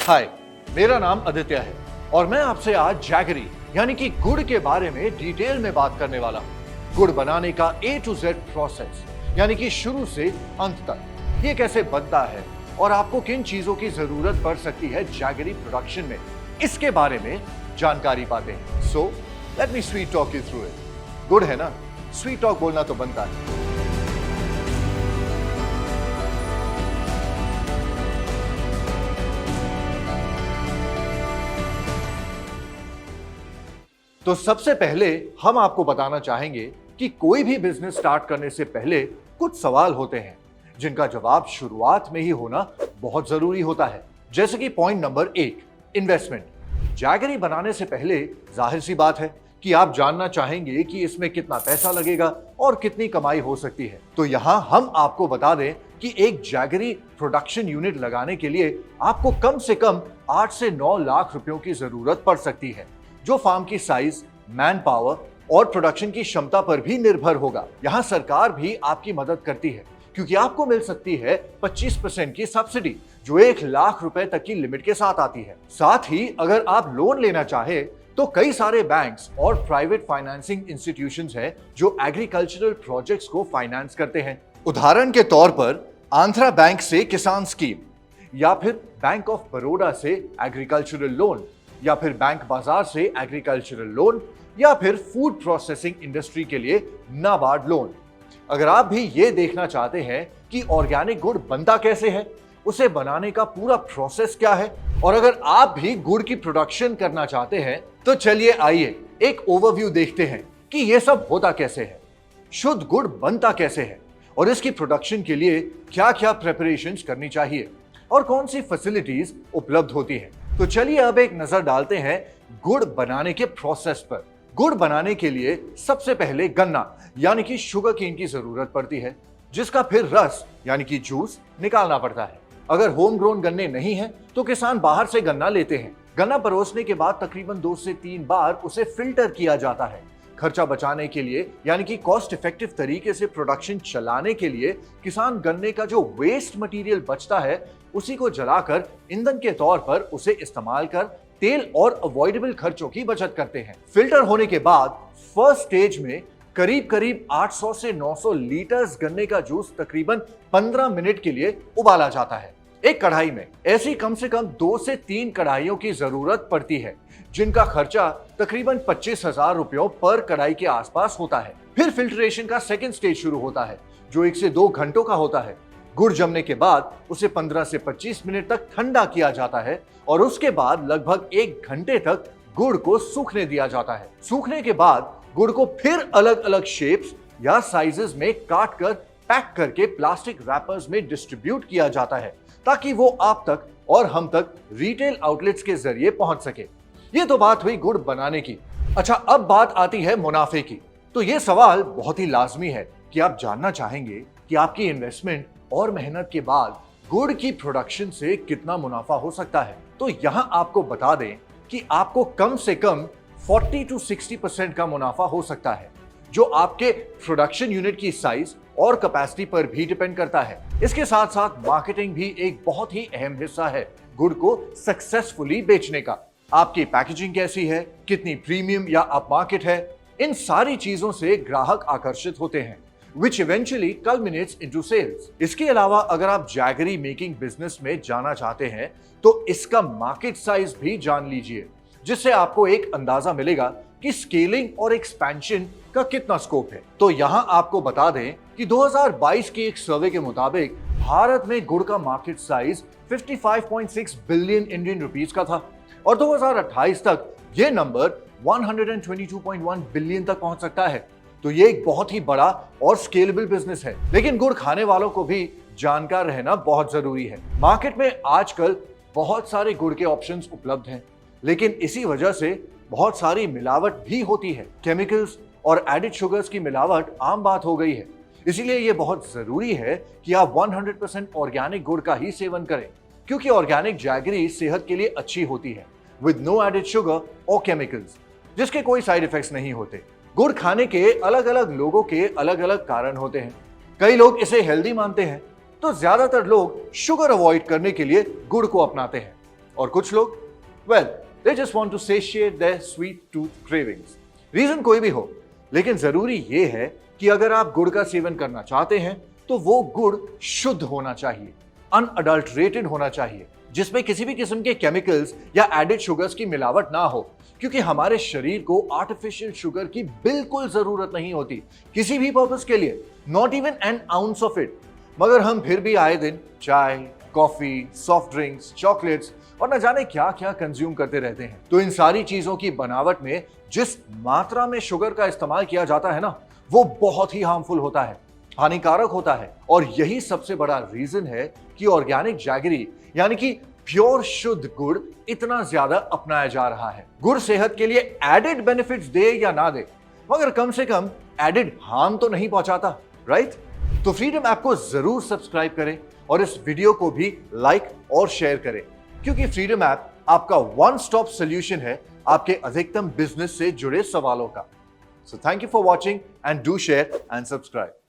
हाय, मेरा नाम आदित्य है और मैं आपसे आज जैगरी यानी कि गुड़ के बारे में डिटेल में बात करने वाला हूं। गुड़ बनाने का A to Z प्रोसेस यानी कि शुरू से अंत तक ये कैसे बनता है और आपको किन चीजों की जरूरत पड़ सकती है जैगरी प्रोडक्शन में, इसके बारे में जानकारी पाते हैं। So let me sweet talk you through it. गुड़ है ना, स्वीट टॉक बोलना तो बनता है। तो सबसे पहले हम आपको बताना चाहेंगे कि कोई भी बिजनेस स्टार्ट करने से पहले कुछ सवाल होते हैं जिनका जवाब शुरुआत में ही होना बहुत जरूरी होता है। जैसे कि पॉइंट नंबर 1, इन्वेस्टमेंट। जैगरी बनाने से पहले जाहिर सी बात है कि आप जानना चाहेंगे कि इसमें कितना पैसा लगेगा और कितनी कमाई हो सकती है। तो यहां हम आपको बता दें कि एक जैगरी प्रोडक्शन यूनिट लगाने के लिए आपको कम से कम 8 से 9 लाख रुपयों की जरूरत पड़ सकती है, जो फार्म की साइज, मैन पावर और प्रोडक्शन की क्षमता पर भी निर्भर होगा। यहाँ सरकार भी आपकी मदद करती है क्योंकि आपको मिल सकती है 25% की सब्सिडी, जो 1 लाख रुपए तक की लिमिट के साथ आती है। साथ ही अगर आप लोन लेना चाहे तो कई सारे बैंक्स और प्राइवेट फाइनेंसिंग इंस्टीट्यूशंस हैं जो एग्रीकल्चरल प्रोजेक्ट्स को फाइनेंस करते हैं। उदाहरण के तौर पर आंध्रा बैंक से किसान स्कीम, या फिर बैंक ऑफ बड़ौदा से एग्रीकल्चरल लोन, या फिर बैंक बाजार से एग्रीकल्चरल लोन, या फिर फूड प्रोसेसिंग इंडस्ट्री के लिए नाबार्ड लोन। अगर आप भी ये देखना चाहते हैं कि ऑर्गेनिक गुड़ बनता कैसे है, उसे बनाने का पूरा प्रोसेस क्या है, और अगर आप भी गुड़ की प्रोडक्शन करना चाहते हैं, तो चलिए आइए एक ओवरव्यू देखते हैं कि ये सब होता कैसे है, शुद्ध गुड़ बनता कैसे है और इसकी प्रोडक्शन के लिए क्या क्या प्रिपरेशंस करनी चाहिए और कौन सी फैसिलिटीज उपलब्ध होती है। तो चलिए अब एक नजर डालते हैं गुड़ बनाने के प्रोसेस पर। गुड़ बनाने के लिए सबसे पहले गन्ना यानी कि शुगर केन की जरूरत पड़ती है, जिसका फिर रस यानी कि जूस निकालना पड़ता है। अगर होम ग्रोन गन्ने नहीं है तो किसान बाहर से गन्ना लेते हैं। गन्ना परोसने के बाद तकरीबन 2 से 3 बार उसे फिल्टर किया जाता है। खर्चा बचाने के लिए यानी कि कॉस्ट इफेक्टिव तरीके से प्रोडक्शन चलाने के लिए किसान गन्ने का जो वेस्ट मटेरियल बचता है उसी को जलाकर ईंधन के तौर पर उसे इस्तेमाल कर तेल और अवॉइडेबल खर्चों की बचत करते हैं। फिल्टर होने के बाद फर्स्ट स्टेज में करीब 800 से 900 लीटर्स गन्ने का जूस तकरीबन 15 मिनट के लिए उबाला जाता है। एक कढ़ाई में ऐसी कम से कम 2 से 3 कढ़ाइयों की जरूरत पड़ती है, जिनका खर्चा तकरीबन 25,000 रुपयों पर कढ़ाई के आसपास होता है। फिर फिल्ट्रेशन का सेकेंड स्टेज शुरू होता है, जो 1 से 2 घंटों का होता है। गुड़ जमने के बाद उसे 15 से 25 मिनट तक ठंडा किया जाता है और उसके बाद लगभग 1 घंटे तक गुड़ को सूखने दिया जाता है। सूखने के बाद गुड़ को फिर अलग अलग शेप्स या साइजेस में काट कर पैक करके प्लास्टिक रैपर्स में डिस्ट्रीब्यूट किया जाता है, ताकि वो आप तक और हम तक रिटेल आउटलेट्स के जरिए पहुंच सके। ये तो बात हुई गुड़ बनाने की। अच्छा, अब बात आती है मुनाफे की। तो ये सवाल बहुत ही लाजमी है कि आप जानना चाहेंगे कि आपकी इन्वेस्टमेंट और मेहनत के बाद गुड़ की प्रोडक्शन से कितना मुनाफा हो सकता है। तो यहां आपको बता दें कि आपको कम से कम 40 to 60% का मुनाफा हो सकता है, जो आपके प्रोडक्शन यूनिट की साइज और कैपेसिटी पर भी डिपेंड करता है। इसके साथ साथ मार्केटिंग भी एक बहुत ही अहम हिस्सा है गुड़ को सक्सेसफुली बेचने का। आपकी पैकेजिंग कैसी है, कितनी प्रीमियम या अप मार्केट है, इन सारी चीजों से ग्राहक आकर्षित होते हैं, which eventually culminates into sales। इसके अलावा अगर आप जैगरी मेकिंग बिजनेस में जाना चाहते हैं तो इसका मार्केट साइज भी जान लीजिए, जिससे आपको एक अंदाजा मिलेगा कि स्केलिंग और एक्सपेंशन का कितना स्कोप है। तो यहां आपको बता दें कि 2022 के एक सर्वे के मुताबिक भारत में गुड़ का market size 55.6 billion Indian rupees का था और 2028 तक यह नंबर 122.1 बिलियन तक पहुंच सकता है। तो ये एक बहुत ही बड़ा और स्केलेबल बिजनेस है, लेकिन गुड़ खाने वालों को भी जानकार रहना बहुत जरूरी है। मार्केट में आजकल बहुत सारे गुड़ के ऑप्शंस उपलब्ध हैं, लेकिन इसी वजह से बहुत सारी मिलावट भी होती है। केमिकल्स और एडिड शुगर्स की मिलावट आम बात हो गई है। इसीलिए ये बहुत जरूरी है कि आप 100% ऑर्गेनिक गुड़ का ही सेवन करें, क्योंकि ऑर्गेनिक जैगरी सेहत के लिए अच्छी होती है, विद नो एडिड शुगर और केमिकल्स, जिसके कोई साइड इफेक्ट्स नहीं होते। गुड़ खाने के अलग अलग लोगों के अलग अलग कारण होते हैं। कई लोग इसे हेल्दी मानते हैं, तो ज्यादातर लोग शुगर अवॉइड करने के लिए गुड़ को अपनाते हैं। और कुछ लोग, well, they just want to satiate their sweet tooth cravings. Reason कोई भी हो, लेकिन जरूरी ये है कि अगर आप गुड़ का सेवन करना चाहते हैं तो वो गुड़ शुद्ध होना चाहिए, अनअडल्टरेटेड होना चाहिए, जिसमें किसी भी किस्म के केमिकल्स या एडेड शुगर्स की मिलावट ना हो, क्योंकि हमारे शरीर को आर्टिफिशियल शुगर की बिल्कुल जरूरत नहीं होती किसी भी पर्पस के लिए, not even an ounce of it. मगर हम फिर भी आए दिन चाय, कॉफी, सॉफ्ट ड्रिंक्स, चॉकलेट्स और न जाने क्या क्या कंज्यूम करते रहते हैं। तो इन सारी चीजों की बनावट में जिस मात्रा में शुगर का इस्तेमाल किया जाता है ना, वो बहुत ही हार्मफुल होता है, हानिकारक होता है। और यही सबसे बड़ा रीजन है कि ऑर्गेनिक जैगरी यानी कि प्योर शुद्ध गुड़ इतना ज्यादा अपनाया जा रहा है। गुड़ सेहत के लिए एडेड बेनिफिट्स दे या ना दे, मगर कम से कम एडेड हार्म तो नहीं पहुंचाता, राइट? तो फ्रीडम ऐप को जरूर सब्सक्राइब करें और इस वीडियो को भी लाइक और शेयर करें, क्योंकि फ्रीडम ऐप आपका वन स्टॉप सॉल्यूशन है आपके अधिकतम बिजनेस से जुड़े सवालों का। So thank you for watching and do share and subscribe.